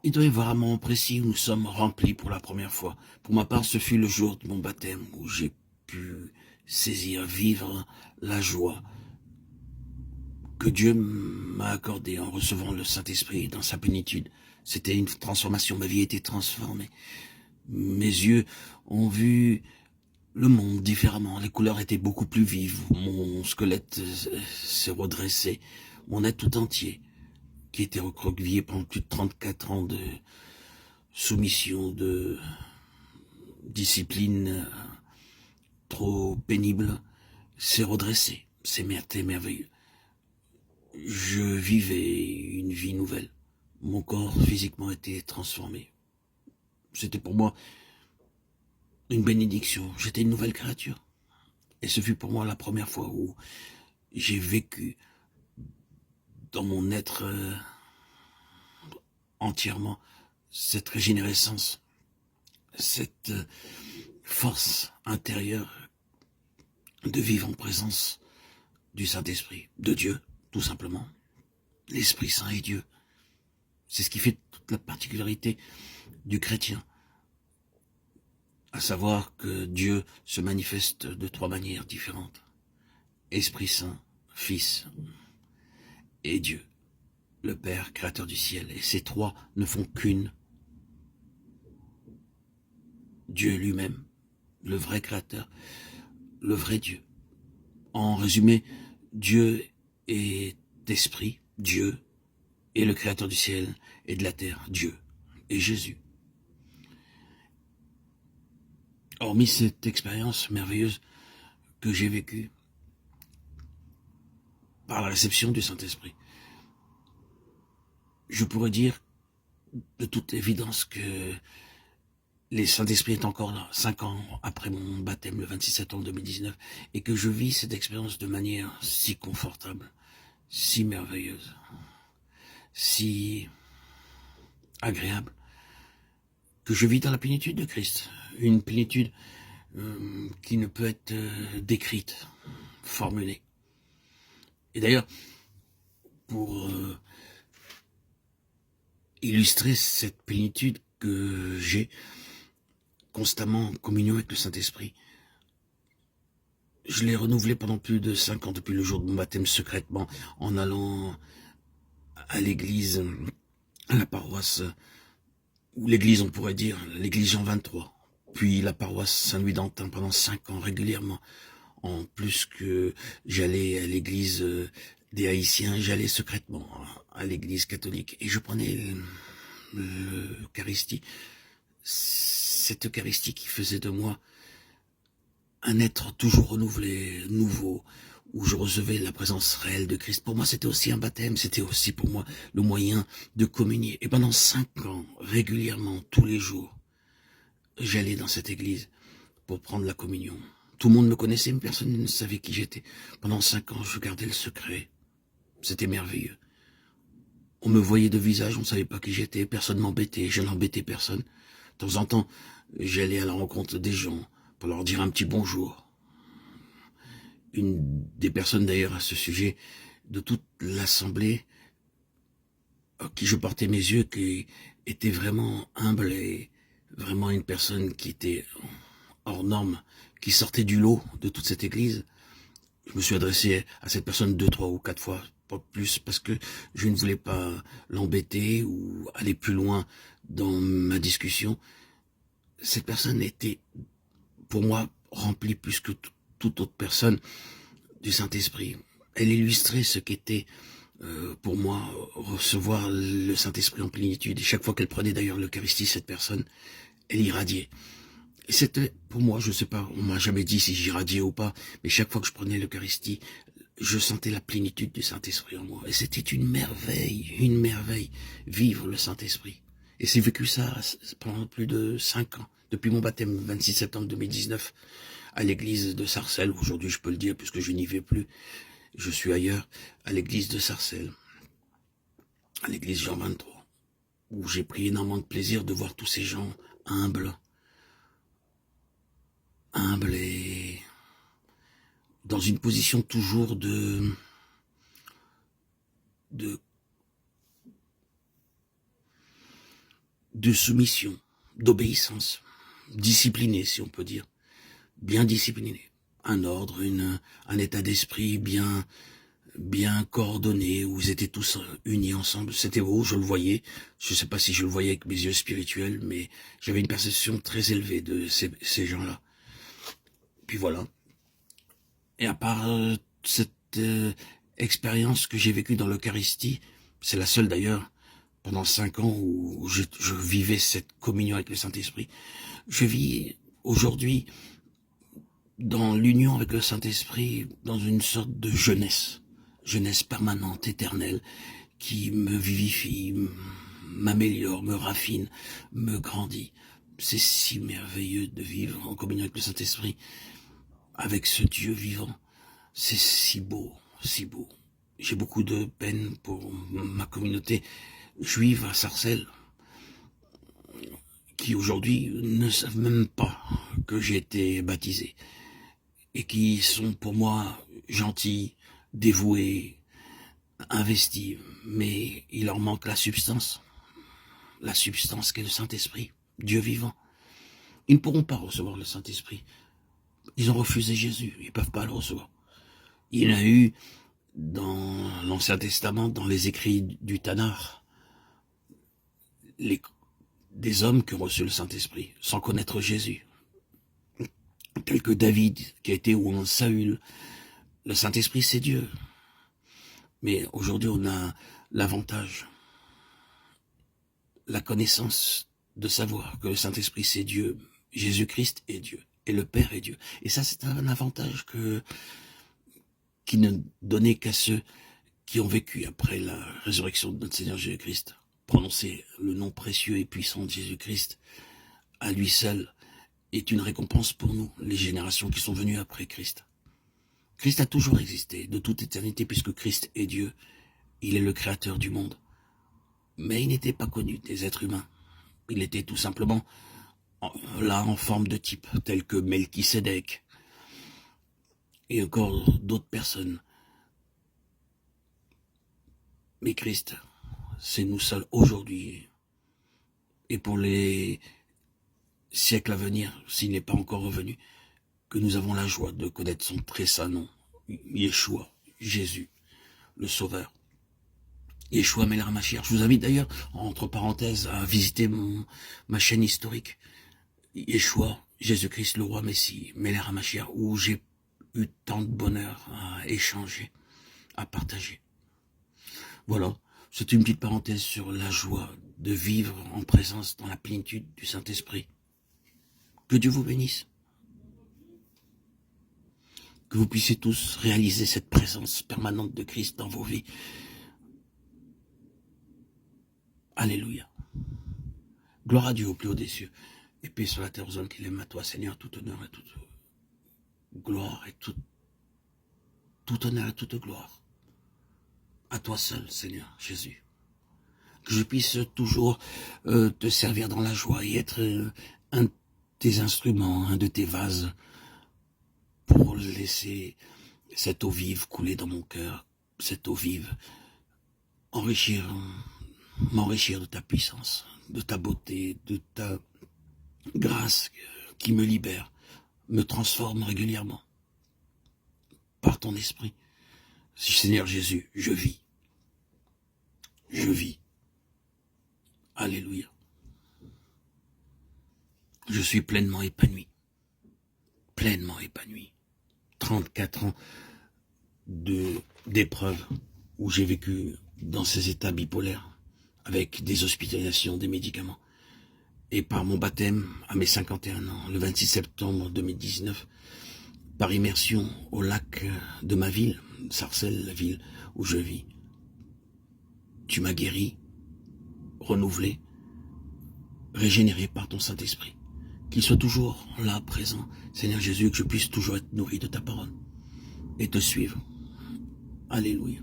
Il doit y avoir un moment précis où nous sommes remplis pour la première fois. Pour ma part, ce fut le jour de mon baptême où j'ai pu saisir, vivre la joie que Dieu m'a accordée en recevant le Saint-Esprit dans sa plénitude. C'était une transformation, ma vie a été transformée. Mes yeux ont vu le monde différemment, les couleurs étaient beaucoup plus vives, mon squelette s'est redressé, mon être tout entier, qui était recroquevillé pendant plus de 34 ans de soumission, de discipline trop pénible, s'est redressé. C'était merveilleux. Je vivais une vie nouvelle. Mon corps physiquement était transformé. C'était pour moi une bénédiction. J'étais une nouvelle créature. Et ce fut pour moi la première fois où j'ai vécu dans mon être entièrement cette régénérescence, cette force intérieure de vivre en présence du Saint-Esprit, de Dieu, tout simplement. L'Esprit Saint est Dieu. C'est ce qui fait toute la particularité du chrétien, à savoir que Dieu se manifeste de 3 manières différentes. Esprit Saint, Fils et Dieu, le Père, créateur du ciel. Et ces 3 ne font qu'une. Dieu lui-même, le vrai créateur, le vrai Dieu. En résumé, Dieu est esprit, Dieu, et le créateur du ciel et de la terre, Dieu, et Jésus. Hormis cette expérience merveilleuse que j'ai vécue par la réception du Saint-Esprit, je pourrais dire de toute évidence que le Saint-Esprit est encore là, 5 ans après mon baptême, le 26 septembre 2019, et que je vis cette expérience de manière si confortable, si merveilleuse, si agréable, que je vis dans la plénitude de Christ, une plénitude qui ne peut être décrite, formulée. Et d'ailleurs, pour illustrer cette plénitude que j'ai constamment en communion avec le Saint-Esprit, je l'ai renouvelé pendant plus de 5 ans, depuis le jour de mon baptême secrètement, en allant à l'église, à la paroisse, ou l'église on pourrait dire, l'église Jean 23, puis la paroisse Saint-Louis d'Antin pendant 5 ans régulièrement. En plus que j'allais à l'église des Haïtiens, j'allais secrètement à l'église catholique et je prenais l'Eucharistie, cette Eucharistie qui faisait de moi un être toujours renouvelé, nouveau, où je recevais la présence réelle de Christ. Pour moi, c'était aussi un baptême, c'était aussi pour moi le moyen de communier. Et pendant 5 ans, régulièrement, tous les jours, j'allais dans cette église pour prendre la communion. Tout le monde me connaissait, mais personne ne savait qui j'étais. Pendant 5 ans, je gardais le secret. C'était merveilleux. On me voyait de visage, on ne savait pas qui j'étais, personne m'embêtait, je n'embêtais personne. De temps en temps, j'allais à la rencontre des gens pour leur dire un petit bonjour. Une des personnes d'ailleurs à ce sujet, de toute l'assemblée, à qui je portais mes yeux, qui était vraiment humble et vraiment une personne qui était hors norme, qui sortait du lot de toute cette église. Je me suis adressé à cette personne 2, 3 ou 4 fois, pas plus, parce que je ne voulais pas l'embêter ou aller plus loin dans ma discussion. Cette personne était, pour moi, remplie plus que toute autre personne du Saint-Esprit. Elle illustrait ce qu'était pour moi recevoir le Saint-Esprit en plénitude. Et chaque fois qu'elle prenait d'ailleurs l'Eucharistie, cette personne, elle irradiait. Et c'était, pour moi, je ne sais pas, on m'a jamais dit si j'irradiais ou pas, mais chaque fois que je prenais l'Eucharistie, je sentais la plénitude du Saint-Esprit en moi. Et c'était une merveille, vivre le Saint-Esprit. Et j'ai vécu ça pendant plus de 5 ans, depuis mon baptême, 26 septembre 2019, à l'église de Sarcelles. Aujourd'hui, je peux le dire, puisque je n'y vais plus. Je suis ailleurs, à l'église de Sarcelles, à l'église Jean 23, où j'ai pris énormément de plaisir de voir tous ces gens humbles et dans une position toujours de de soumission, d'obéissance, discipliné si on peut dire, bien discipliné, un ordre, un état d'esprit bien coordonné, où ils étaient tous unis ensemble. C'était beau, je le voyais. Je ne sais pas si je le voyais avec mes yeux spirituels, mais j'avais une perception très élevée de ces gens-là. Puis voilà. Et à part cette expérience que j'ai vécue dans l'Eucharistie, c'est la seule d'ailleurs, pendant 5 ans où je vivais cette communion avec le Saint-Esprit, je vis aujourd'hui dans l'union avec le Saint-Esprit, dans une sorte de jeunesse permanente, éternelle, qui me vivifie, m'améliore, me raffine, me grandit. C'est si merveilleux de vivre en communion avec le Saint-Esprit, avec ce Dieu vivant. C'est si beau, si beau. J'ai beaucoup de peine pour ma communauté juive à Sarcelles, qui aujourd'hui ne savent même pas que j'ai été baptisé, et qui sont pour moi gentils, dévoués, investis, mais il leur manque la substance qu'est le Saint-Esprit, Dieu vivant. Ils ne pourront pas recevoir le Saint-Esprit. Ils ont refusé Jésus, ils ne peuvent pas le recevoir. Il y a eu dans l'Ancien Testament, dans les écrits du Tanakh, des hommes qui ont reçu le Saint-Esprit sans connaître Jésus, tels que David, qui a été ou un Saül. Le Saint-Esprit, c'est Dieu. Mais aujourd'hui, on a l'avantage, la connaissance de savoir que le Saint-Esprit, c'est Dieu, Jésus-Christ est Dieu, et le Père est Dieu. Et ça, c'est un avantage qui ne donnait qu'à ceux qui ont vécu après la résurrection de notre Seigneur Jésus-Christ. Prononcer le nom précieux et puissant de Jésus-Christ, à lui seul, est une récompense pour nous, les générations qui sont venues après Christ. Christ a toujours existé, de toute éternité, puisque Christ est Dieu. Il est le créateur du monde. Mais il n'était pas connu des êtres humains. Il était tout simplement là en forme de type, tel que Melchisédek et encore d'autres personnes. Mais Christ, c'est nous seuls aujourd'hui, et pour les siècles à venir, s'il n'est pas encore revenu, que nous avons la joie de connaître son très saint nom, Yeshua, Jésus, le Sauveur. Yeshua Melech HaMashiach. Je vous invite d'ailleurs, entre parenthèses, à visiter ma chaîne historique, Yeshua, Jésus-Christ, le roi Messie, Melech HaMashiach, où j'ai eu tant de bonheur à échanger, à partager. Voilà, c'est une petite parenthèse sur la joie de vivre en présence dans la plénitude du Saint-Esprit. Que Dieu vous bénisse. Que vous puissiez tous réaliser cette présence permanente de Christ dans vos vies. Alléluia. Gloire à Dieu au plus haut des cieux. Et paix sur la terre aux hommes qui l'aiment, à toi, Seigneur, tout honneur et toute gloire et tout honneur et toute gloire. À toi seul, Seigneur Jésus. Que je puisse toujours te servir dans la joie et être un de tes instruments, un de tes vases, pour laisser cette eau vive couler dans mon cœur, cette eau vive, m'enrichir de ta puissance, de ta beauté, de ta grâce qui me libère, me transforme régulièrement par ton esprit. Seigneur Jésus, je vis. Je vis. Alléluia. Je suis pleinement épanoui. Pleinement épanoui. 34 ans d'épreuves où j'ai vécu dans ces états bipolaires, avec des hospitalisations, des médicaments. Et par mon baptême, à mes 51 ans, le 26 septembre 2019, par immersion au lac de ma ville, Sarcelles, la ville où je vis, tu m'as guéri, renouvelé, régénéré par ton Saint-Esprit. Qu'il soit toujours là, présent, Seigneur Jésus, que je puisse toujours être nourri de ta parole et te suivre. Alléluia.